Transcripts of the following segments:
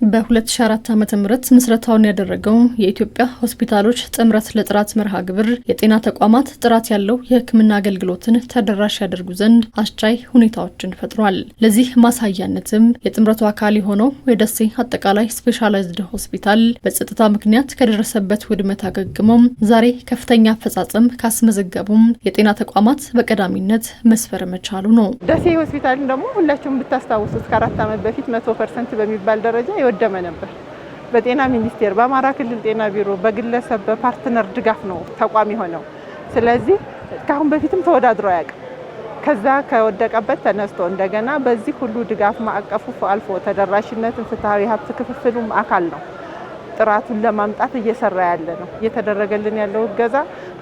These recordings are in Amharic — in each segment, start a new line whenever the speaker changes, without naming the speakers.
በ2004 ዓ.ም ምስረታውን ያደረገው የኢትዮጵያ ሆስፒታሎች ጥምረት ለጥራት መርሃ ግብር የጤና ተቋማት ጥራት ያለው የሕክምና አገልግሎትን ተደራሽ ያደርጉ ዘንድ አስቻይ ሁኔታዎችን ፈጥሯል። ለዚህ ማሳያነትም የጥምረቱ አካል የሆነው የደሴ አጠቃላይ ስፔሻላይዝድ ሆስፒታል በጸጥታ ምክንያት ከደረሰበት ውድመት አገግሞ ዛሬ ከፍተኛ አፈጻጸም ካስመዘገቡም የጤና ተቋማት በቀዳሚነት መስፈር መቻሉ ነው።
ደሴ ሆስፒታል ደግሞ ሁላችሁም ብታስታውሱት ከ4 ዓመት በፊት 100% በሚባል ደረጃ ይወደመ ነበር። በጤና ሚኒስቴር፣ በአማራ ክልል ጤና ቢሮ፣ በግለሰብ በፓርትነር ድጋፍ ነው ተቋም የሆነው። ስለዚህ ካሁን በፊትም ተወዳድሮ ያውቃል። ከዛ ከወደቀበት ተነስቶ እንደገና በዚህ ሁሉ ድጋፍ ማዕቀፉ አልፎ ተደራሽነትን ፍትሃዊ ሀብት ክፍፍሉም አካል ነው ጥራቱን ለማምጣት እየሰራ ያለ ነው። እየተደረገልን ያለው እገዛ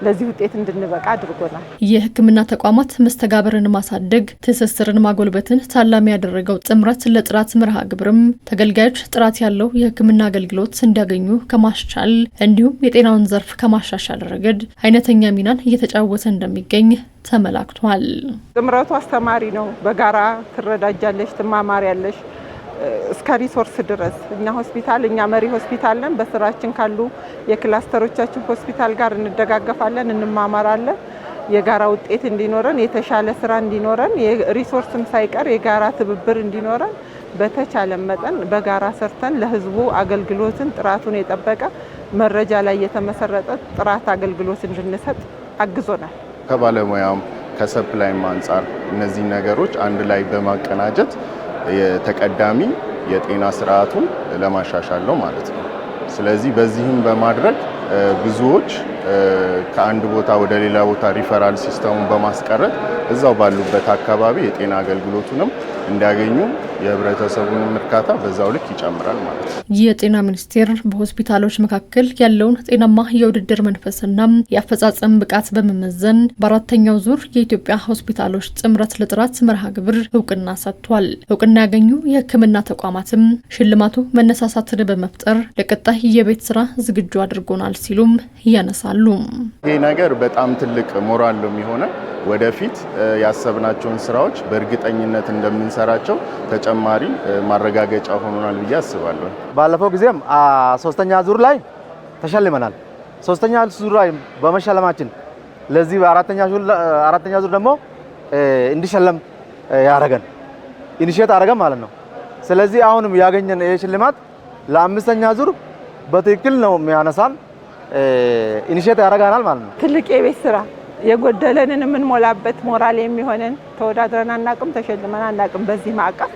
ለዚህ ውጤት እንድንበቃ አድርጎናል።
የሕክምና ተቋማት መስተጋብርን ማሳደግ፣ ትስስርን ማጎልበትን ታላሚ ያደረገው ጥምረት ለጥራት መርሃ ግብርም ተገልጋዮች ጥራት ያለው የሕክምና አገልግሎት እንዲያገኙ ከማስቻል እንዲሁም የጤናውን ዘርፍ ከማሻሻል ረገድ አይነተኛ ሚናን እየተጫወተ እንደሚገኝ ተመላክቷል።
ጥምረቱ አስተማሪ ነው። በጋራ ትረዳጃለሽ፣ ትማማሪያለሽ እስከ ሪሶርስ ድረስ እኛ ሆስፒታል እኛ መሪ ሆስፒታል ነን። በስራችን ካሉ የክላስተሮቻችን ሆስፒታል ጋር እንደጋገፋለን፣ እንማማራለን። የጋራ ውጤት እንዲኖረን፣ የተሻለ ስራ እንዲኖረን፣ የሪሶርስም ሳይቀር የጋራ ትብብር እንዲኖረን በተቻለ መጠን በጋራ ሰርተን ለህዝቡ አገልግሎትን ጥራቱን የጠበቀ መረጃ ላይ የተመሰረተ ጥራት አገልግሎት እንድንሰጥ አግዞናል።
ከባለሙያም ከሰፕላይም አንጻር እነዚህ ነገሮች አንድ ላይ በማቀናጀት የተቀዳሚ የጤና ስርዓቱን ለማሻሻል ነው ማለት ነው። ስለዚህ በዚህም በማድረግ ብዙዎች ከአንድ ቦታ ወደ ሌላ ቦታ ሪፈራል ሲስተሙን በማስቀረት እዛው ባሉበት አካባቢ የጤና አገልግሎቱንም እንዲያገኙ የህብረተሰቡንም እርካታ በዛው ልክ ይጨምራል ማለት ነው።
የጤና ሚኒስቴር በሆስፒታሎች መካከል ያለውን ጤናማ የውድድር መንፈስና የአፈጻጸም ብቃት በመመዘን በአራተኛው ዙር የኢትዮጵያ ሆስፒታሎች ጥምረት ለጥራት መርሃ ግብር እውቅና ሰጥቷል። እውቅና ያገኙ የሕክምና ተቋማትም ሽልማቱ መነሳሳትን በመፍጠር ለቀጣይ የቤት ስራ ዝግጁ አድርጎናል ሲሉም ያነሳሉ።
ይሄ ነገር በጣም ትልቅ ሞራል ነው የሚሆነው። ወደፊት ያሰብናቸውን ስራዎች በእርግጠኝነት እንደምንሰራቸው ተጨማሪ ማረጋገጫ ሆኖናል ብዬ አስባለሁ።
ባለፈው ጊዜም 3ኛ ዙር ላይ ተሸልመናል። 3ኛ ዙር ላይ በመሸለማችን ለዚህ በአራተኛ ዙር ደግሞ እንዲሸለም ያረጋን ኢኒሼት አረጋን ማለት ነው። ስለዚህ አሁንም ያገኘን ይሄ ሽልማት ለ5ኛ ዙር በትክክል ነው የሚያነሳን ኢኒሼት ያረጋናል ማለት ነው።
ትልቅ የቤት ስራ የጎደለንን የምንሞላበት ሞራል የሚሆነን ተወዳድረን አናቅም፣ ተሸልመን አናቅም። በዚህ ማዕቀፍ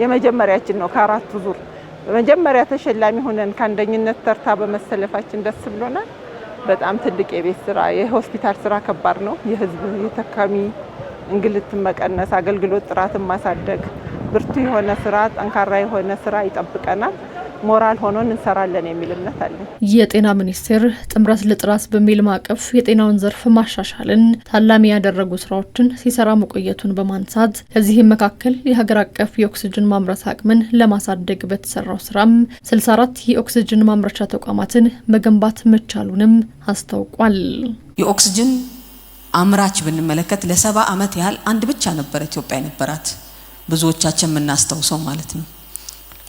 የመጀመሪያችን ነው። ከ4 ዙር በመጀመሪያ ተሸላሚ ሆነን ከአንደኝነት ተርታ በመሰለፋችን ደስ ብሎናል። በጣም ትልቅ የቤት ስራ፣ የሆስፒታል ስራ ከባድ ነው። የህዝብ የተካሚ እንግልት መቀነስ፣ አገልግሎት ጥራትን ማሳደግ፣ ብርቱ የሆነ ስራ፣ ጠንካራ የሆነ ስራ ይጠብቀናል። ሞራል ሆኖን እንሰራለን የሚል እምነት አለን።
የጤና ሚኒስቴር ጥምረት ለጥራት በሚል ማዕቀፍ የጤናውን ዘርፍ ማሻሻልን ታላሚ ያደረጉ ስራዎችን ሲሰራ መቆየቱን በማንሳት ከዚህም መካከል የሀገር አቀፍ የኦክስጅን ማምረት አቅምን ለማሳደግ በተሰራው ስራም 64 የኦክስጅን ማምረቻ ተቋማትን መገንባት መቻሉንም አስታውቋል።
የኦክስጅን አምራች ብንመለከት ለ70 ዓመት ያህል አንድ ብቻ ነበር ኢትዮጵያ የነበራት፣ ብዙዎቻችን የምናስታውሰው ማለት ነው።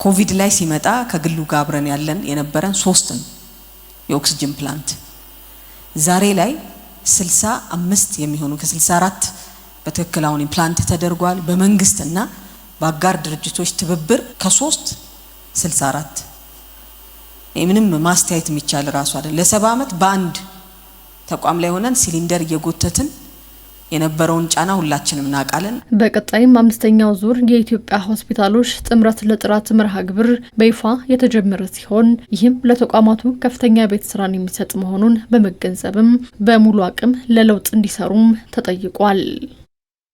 ኮቪድ ላይ ሲመጣ ከግሉ ጋር አብረን ያለን የነበረን 3 የኦክስጅን ፕላንት ዛሬ ላይ 65 የሚሆኑ ከ64 በትክክል አሁን ፕላንት ተደርጓል። በመንግስትና በአጋር ድርጅቶች ትብብር ከ3 64 ምንም ማስተያየት የሚቻል ራሱ አይደል። ለ70 ዓመት በአንድ ተቋም ላይ ሆነን ሲሊንደር እየጎተትን የነበረውን ጫና ሁላችንም እናውቃለን።
በቀጣይም 5ኛው ዙር የኢትዮጵያ ሆስፒታሎች ጥምረት ለጥራት መርሃ ግብር በይፋ የተጀመረ ሲሆን ይህም ለተቋማቱ ከፍተኛ ቤት ስራን የሚሰጥ መሆኑን በመገንዘብም በሙሉ አቅም ለለውጥ እንዲሰሩም ተጠይቋል።